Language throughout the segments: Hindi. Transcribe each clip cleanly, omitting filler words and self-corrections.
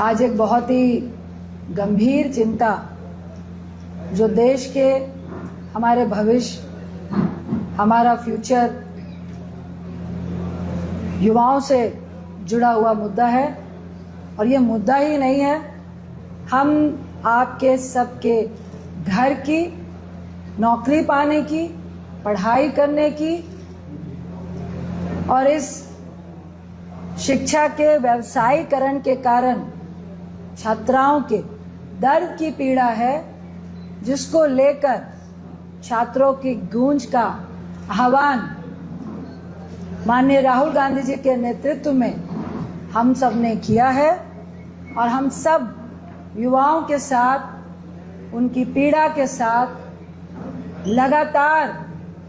आज एक बहुत ही गंभीर चिंता जो देश के हमारे भविष्य, हमारा फ्यूचर, युवाओं से जुड़ा हुआ मुद्दा है। और ये मुद्दा ही नहीं है, हम आपके सबके घर की, नौकरी पाने की, पढ़ाई करने की और इस शिक्षा के व्यवसायीकरण के कारण छात्राओं के दर्द की पीड़ा है, जिसको लेकर छात्रों की गूंज का आह्वान माननीय राहुल गांधी जी के नेतृत्व में हम सब ने किया है। और हम सब युवाओं के साथ, उनकी पीड़ा के साथ, लगातार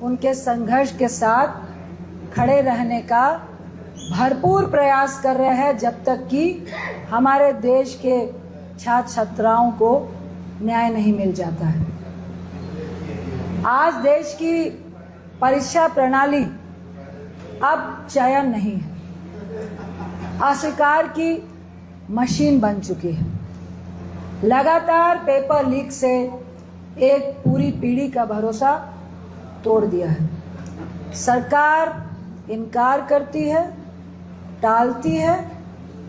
उनके संघर्ष के साथ खड़े रहने का भरपूर प्रयास कर रहे हैं, जब तक कि हमारे देश के छात्र छात्राओं को न्याय नहीं मिल जाता है। आज देश की परीक्षा प्रणाली अब चयन नहीं है, अस्वीकार की मशीन बन चुकी है। लगातार पेपर लीक से एक पूरी पीढ़ी का भरोसा तोड़ दिया है। सरकार इनकार करती है, टालती है,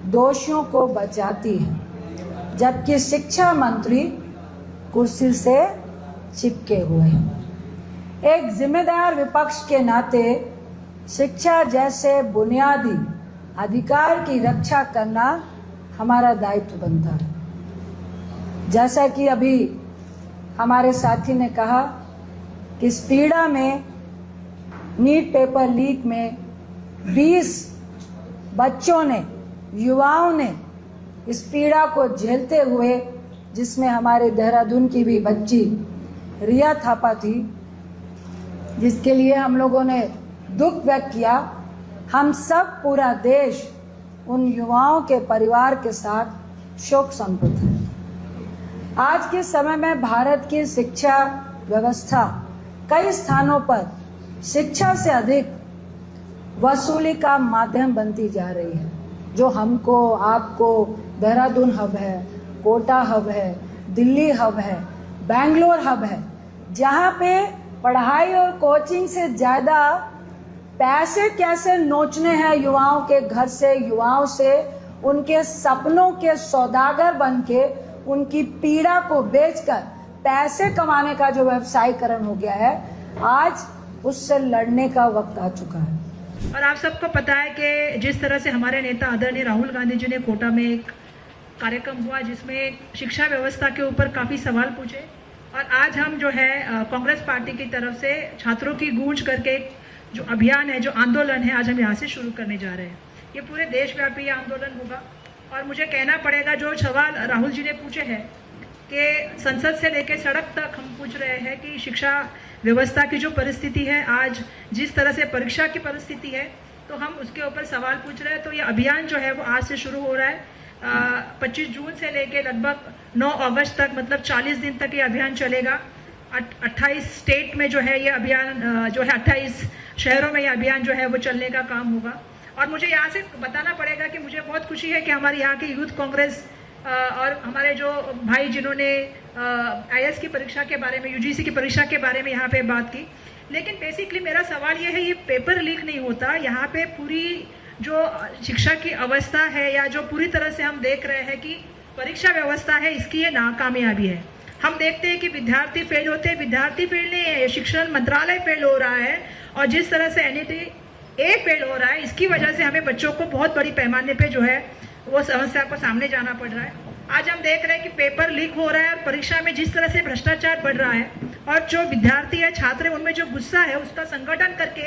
दोषियों को बचाती है, जबकि शिक्षा मंत्री कुर्सी से चिपके हुए हैं। एक जिम्मेदार विपक्ष के नाते शिक्षा जैसे बुनियादी अधिकार की रक्षा करना हमारा दायित्व बनता है। जैसा कि अभी हमारे साथी ने कहा कि इस पीड़ा में, नीट पेपर लीक में 20 बच्चों ने, युवाओं ने इस पीड़ा को झेलते हुए, जिसमें हमारे देहरादून की भी बच्ची रिया थापा थी, जिसके लिए हम लोगों ने दुख व्यक्त किया। हम सब, पूरा देश उन युवाओं के परिवार के साथ शोक संतप्त है। आज के समय में भारत की शिक्षा व्यवस्था कई स्थानों पर शिक्षा से अधिक वसूली का माध्यम बनती जा रही है, जो हमको, आपको, देहरादून हब है, कोटा हब है, दिल्ली हब है, बेंगलोर हब है, जहाँ पे पढ़ाई और कोचिंग से ज़्यादा पैसे कैसे नोचने हैं युवाओं के घर से, युवाओं से उनके सपनों के सौदागर बन के उनकी पीड़ा को बेचकर पैसे कमाने का जो व्यवसायीकरण हो गया है, आज उससे लड़ने का वक्त आ चुका है। और आप सबको पता है कि जिस तरह से हमारे नेता आदरणीय राहुल गांधी जी ने कोटा में एक कार्यक्रम हुआ, जिसमें शिक्षा व्यवस्था के ऊपर काफ़ी सवाल पूछे, और आज हम जो है कांग्रेस पार्टी की तरफ से छात्रों की गूंज करके जो अभियान है, जो आंदोलन है, आज हम यहाँ से शुरू करने जा रहे हैं। ये पूरे देशव्यापी आंदोलन होगा। और मुझे कहना पड़ेगा, जो सवाल राहुल जी ने पूछे हैं कि संसद से लेकर सड़क तक हम पूछ रहे हैं कि शिक्षा व्यवस्था की जो परिस्थिति है, आज जिस तरह से परीक्षा की परिस्थिति है, तो हम उसके ऊपर सवाल पूछ रहे हैं। तो ये अभियान जो है वो आज से शुरू हो रहा है। 25 जून से लेकर लगभग 9 अगस्त तक, मतलब 40 दिन तक ये अभियान चलेगा। 28 स्टेट में जो है ये अभियान जो है 28 शहरों में ये अभियान जो है वो चलने का काम होगा। और मुझे यहाँ से बताना पड़ेगा कि मुझे बहुत खुशी है कि हमारे यहाँ की यूथ कांग्रेस और हमारे जो भाई जिन्होंने IAS की परीक्षा के बारे में, UGC की परीक्षा के बारे में यहाँ पे बात की, लेकिन बेसिकली मेरा सवाल ये है, ये पेपर लीक नहीं होता। यहाँ पे पूरी जो शिक्षा की अवस्था है, या जो पूरी तरह से हम देख रहे हैं कि परीक्षा व्यवस्था है, इसकी ये नाकामयाबी है। हम देखते हैं कि विद्यार्थी फेल होते हैं, विद्यार्थी फेल नहीं है, शिक्षण मंत्रालय फेल हो रहा है, और जिस तरह से NET फेल हो रहा है, इसकी वजह से हमें बच्चों को बहुत बड़ी पैमाने पे जो है वो समस्या को सामने जाना पड़ रहा है। आज हम देख रहे हैं कि पेपर लीक हो रहा है, और परीक्षा में जिस तरह से भ्रष्टाचार बढ़ रहा है, और जो विद्यार्थी है, छात्र है, उनमें जो गुस्सा है, उसका संगठन करके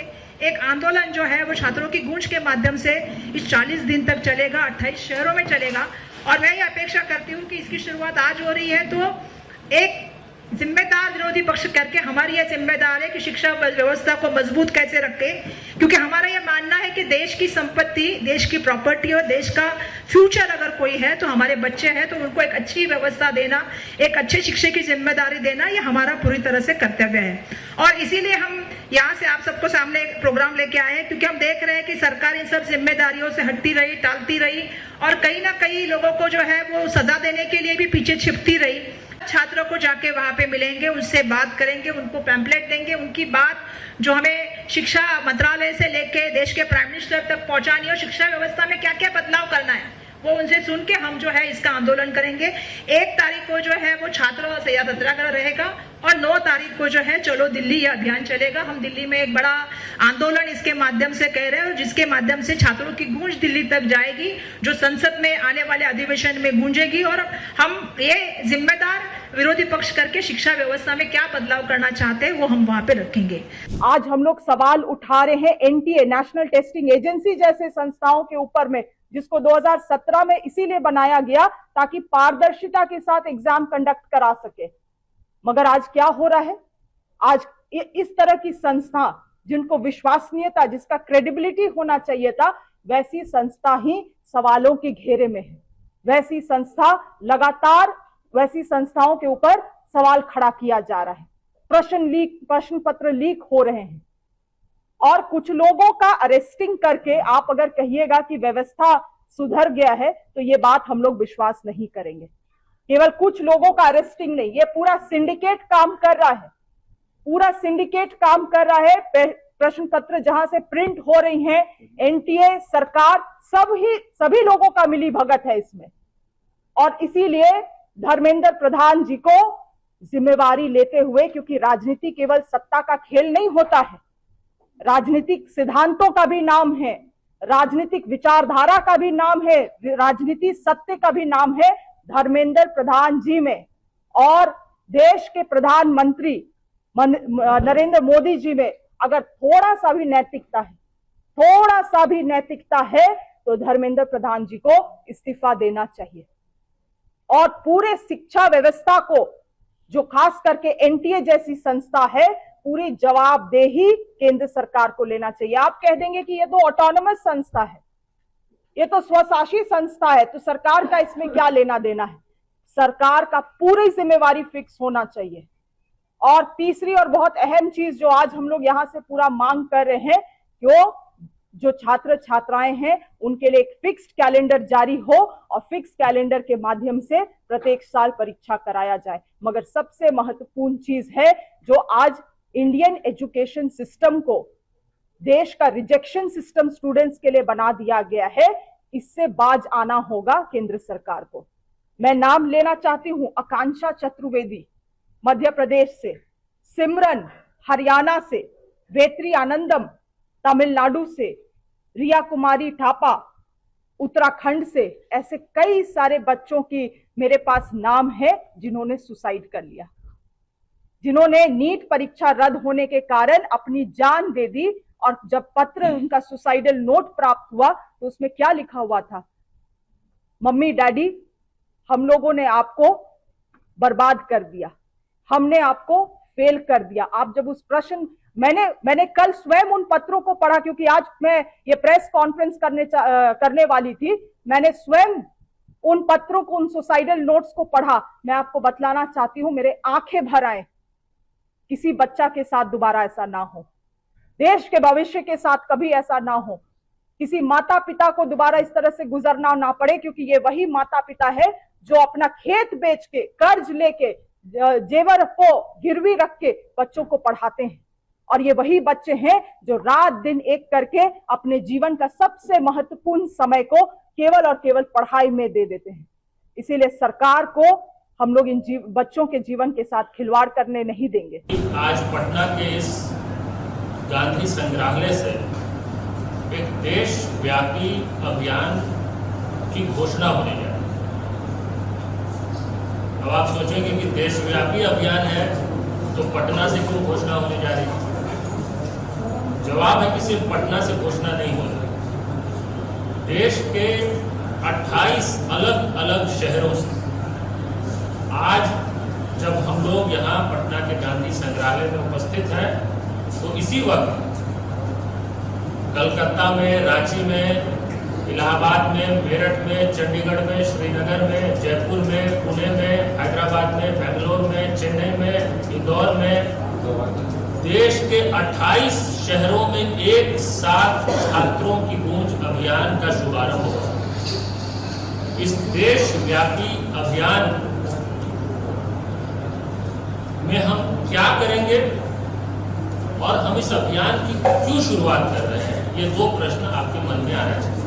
एक आंदोलन जो है वो छात्रों की गूंज के माध्यम से इस 40 दिन तक चलेगा, 28 शहरों में चलेगा। और मैं ये अपेक्षा करती हूँ कि इसकी शुरुआत आज हो रही है, तो एक जिम्मेदार विरोधी पक्ष करके हमारी यह जिम्मेदार है कि शिक्षा व्यवस्था को मजबूत कैसे रखें, क्योंकि हमारा यह मानना है कि देश की संपत्ति, देश की प्रॉपर्टी और देश का फ्यूचर अगर कोई है तो हमारे बच्चे हैं, तो उनको एक अच्छी व्यवस्था देना, एक अच्छे शिक्षे की जिम्मेदारी देना, यह हमारा पूरी तरह से कर्तव्य है। और इसीलिए हम यहाँ से आप सबको सामने एक प्रोग्राम लेके आए हैं, क्योंकि हम देख रहे हैं कि सरकार इन सब जिम्मेदारियों से हटती रही, टालती रही और कहीं ना कहीं लोगों को जो है वो सजा देने के लिए भी पीछे छिपती रही। छात्रों को जाके वहां पे मिलेंगे, उनसे बात करेंगे, उनको पैम्पलेट देंगे, उनकी बात जो हमें शिक्षा मंत्रालय से लेके देश के प्राइम मिनिस्टर तक पहुंचानी है और शिक्षा व्यवस्था में क्या क्या बदलाव करना है वो उनसे सुन के हम जो है इसका आंदोलन करेंगे। 1 तारीख को जो है वो छात्रों से सत्याग्रह रहेगा और 9 तारीख को जो है चलो दिल्ली यह अभियान चलेगा। हम दिल्ली में एक बड़ा आंदोलन इसके माध्यम से कह रहे हैं और जिसके माध्यम से छात्रों की गूंज दिल्ली तक जाएगी, जो संसद में आने वाले अधिवेशन में गूंजेगी और हम ये जिम्मेदार विरोधी पक्ष करके शिक्षा व्यवस्था में क्या बदलाव करना चाहते हैं वो हम वहां पे रखेंगे। आज हम लोग सवाल उठा रहे हैं एनटीए, नेशनल टेस्टिंग एजेंसी जैसे संस्थाओं के ऊपर में, जिसको 2017 में इसीलिए बनाया गया ताकि पारदर्शिता के साथ एग्जाम कंडक्ट करा सके। मगर आज क्या हो रहा है, आज इस तरह की संस्था जिनको विश्वसनीयता, जिसका क्रेडिबिलिटी होना चाहिए था, वैसी संस्था ही सवालों के घेरे में है। वैसी संस्था लगातार, वैसी संस्थाओं के ऊपर सवाल खड़ा किया जा रहा है। प्रश्न पत्र लीक हो रहे हैं और कुछ लोगों का अरेस्टिंग करके आप अगर कहिएगा कि व्यवस्था सुधर गया है तो ये बात हम लोग विश्वास नहीं करेंगे। केवल कुछ लोगों का अरेस्टिंग नहीं, ये पूरा सिंडिकेट काम कर रहा है, पूरा सिंडिकेट काम कर रहा है। प्रश्न पत्र जहां से प्रिंट हो रही हैं, एनटीए, सरकार, सभी लोगों का मिली भगत है इसमें। और इसीलिए धर्मेंद्र प्रधान जी को जिम्मेवारी लेते हुए, क्योंकि राजनीति केवल सत्ता का खेल नहीं होता है, राजनीतिक सिद्धांतों का भी नाम है, राजनीतिक विचारधारा का भी नाम है, राजनीति सत्य का भी नाम है। धर्मेंद्र प्रधान जी में और देश के प्रधानमंत्री नरेंद्र मोदी जी में अगर थोड़ा सा भी नैतिकता है, थोड़ा सा भी नैतिकता है तो धर्मेंद्र प्रधान जी को इस्तीफा देना चाहिए। और पूरे शिक्षा व्यवस्था को, जो खास करके एनटीए जैसी संस्था है, पूरी जवाबदेही केंद्र सरकार को लेना चाहिए। आप कह देंगे कि ये तो ऑटोनोमस संस्था है, ये तो स्वशासी संस्था है, तो सरकार का इसमें क्या लेना देना है। सरकार का पूरी जिम्मेवारी फिक्स होना चाहिए। और तीसरी और बहुत अहम चीज जो आज हम लोग यहां से पूरा मांग कर रहे हैं, जो छात्र छात्राएं हैं उनके लिए एक फिक्स्ड कैलेंडर जारी हो और फिक्स कैलेंडर के माध्यम से प्रत्येक साल परीक्षा कराया जाए। मगर सबसे महत्वपूर्ण चीज है जो आज इंडियन एजुकेशन सिस्टम को देश का रिजेक्शन सिस्टम स्टूडेंट्स के लिए बना दिया गया है, इससे बाज आना होगा केंद्र सरकार को। मैं नाम लेना चाहती हूं, आकांक्षा चतुर्वेदी मध्य प्रदेश से, सिमरन हरियाणा से, वेत्री आनंदम तमिलनाडु से, रिया कुमारी थापा उत्तराखंड से। ऐसे कई सारे बच्चों की मेरे पास नाम है जिन्होंने सुसाइड कर लिया, जिन्होंने नीट परीक्षा रद्द होने के कारण अपनी जान दे दी। और जब पत्र, उनका सुसाइडल नोट प्राप्त हुआ तो उसमें क्या लिखा हुआ था, मम्मी डैडी हम लोगों ने आपको बर्बाद कर दिया, हमने आपको फेल कर दिया। आप जब उस प्रश्न, मैंने कल स्वयं उन पत्रों को पढ़ा, क्योंकि आज मैं ये प्रेस कॉन्फ्रेंस करने वाली थी। मैंने स्वयं उन पत्रों को, उन सुसाइडल नोट्स को पढ़ा। मैं आपको बतलाना चाहती हूं, मेरे आंखें भर आए। किसी बच्चा के साथ दोबारा ऐसा ना हो, देश के भविष्य के साथ कभी ऐसा ना हो, किसी माता पिता को दोबारा इस तरह से गुजरना ना पड़े, क्योंकि ये वही माता पिता है जो अपना खेत बेच के, कर्ज लेके, जेवर को गिरवी रख के बच्चों को पढ़ाते हैं। और ये वही बच्चे हैं जो रात दिन एक करके अपने जीवन का सबसे महत्वपूर्ण समय को केवल और केवल पढ़ाई में दे देते हैं। इसीलिए सरकार को हम लोग इन बच्चों के जीवन के साथ खिलवाड़ करने नहीं देंगे। आज पटना के इस गांधी संग्रहालय से एक देशव्यापी अभियान की घोषणा होने जा रही है। अब आप सोचेंगे कि देशव्यापी अभियान है तो पटना से क्यों घोषणा होने जा रही है? जवाब है कि सिर्फ पटना से घोषणा नहीं हो रही, देश के 28 अलग अलग शहरों से। आज जब हम लोग यहाँ पटना के गांधी संग्रहालय में उपस्थित हैं तो इसी वक्त कलकत्ता में, रांची में, इलाहाबाद में, मेरठ में, चंडीगढ़ में, श्रीनगर में, जयपुर में, पुणे में, हैदराबाद में, बेंगलोर में, चेन्नई में, इंदौर में देश के 28 शहरों में एक साथ छात्रों की गूंज अभियान का शुभारंभ होगा। इस देशव्यापी अभियान में हम क्या करेंगे और हम इस अभियान की क्यों शुरुआत कर रहे हैं, ये दो प्रश्न आपके मन में आना चाहिए।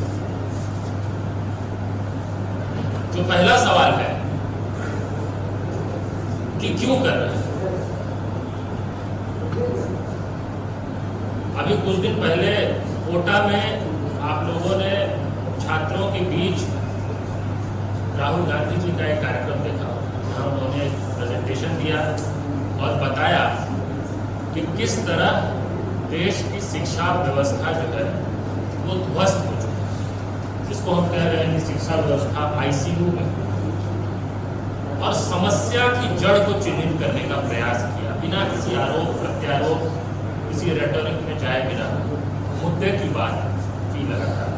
जो पहला सवाल है कि क्यों कर रहे हैं। अभी कुछ दिन पहले कोटा में आप लोगों ने छात्रों के बीच राहुल गांधी जी का एक कार्यक्रम देखा, जहां उन्होंने प्रेजेंटेशन दिया और बताया कि किस तरह देश की शिक्षा व्यवस्था जो है वो ध्वस्त हो चुकी है, जिसको हम कह रहे हैं कि शिक्षा व्यवस्था आईसीयू में, और समस्या की जड़ को चिन्हित करने का प्रयास किया, बिना किसी आरोप प्रत्यारोप, किसी रेटोरिक में जाए बिना मुद्दे की बात की लगातार।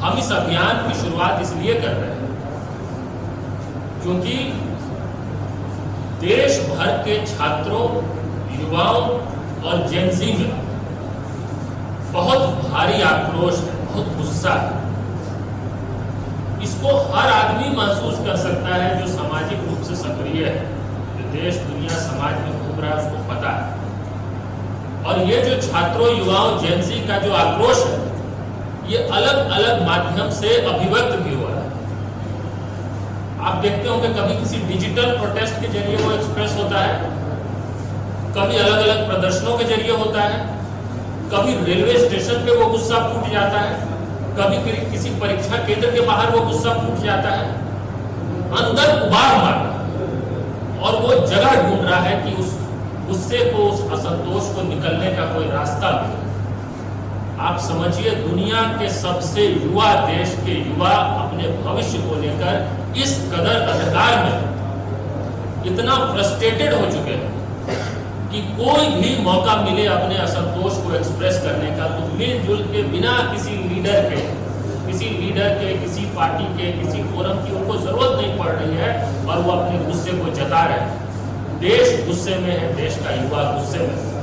हम इस अभियान की शुरुआत इसलिए कर रहे हैं क्योंकि देश भर के छात्रों, युवाओं और जेनजी में बहुत भारी आक्रोश है, बहुत गुस्सा है। इसको हर आदमी महसूस कर सकता है जो सामाजिक रूप से सक्रिय है, जो देश दुनिया समाज में घूम रहा है, उसको पता है। और ये जो छात्रों, युवाओं, जेनजी का जो आक्रोश है, ये अलग अलग माध्यम से अभिव्यक्त भी हो रहा है। आप देखते होंगे कभी किसी डिजिटल प्रोटेस्ट के जरिए वो एक्सप्रेस होता है, कभी अलग अलग प्रदर्शनों के जरिए होता है, कभी रेलवे स्टेशन पे वो गुस्सा फूट जाता है, कभी किसी परीक्षा केंद्र के बाहर वो गुस्सा फूट जाता है। अंदर उबार मारना और वो जगह ढूंढ रहा है कि उस गुस्से को, उस असंतोष को निकलने का कोई रास्ता मिले। आप समझिए, दुनिया के सबसे युवा देश के युवा अपने भविष्य को लेकर इस कदर अंधकार में इतना फ्रस्ट्रेटेड हो चुके हैं कि कोई भी मौका मिले अपने असंतोष को एक्सप्रेस करने का तो मिलजुल के, बिना किसी लीडर के, किसी पार्टी के, किसी फोरम की उनको जरूरत नहीं पड़ रही है और वो अपने गुस्से को जता रहे हैं। देश गुस्से में है, देश का युवा गुस्से में है।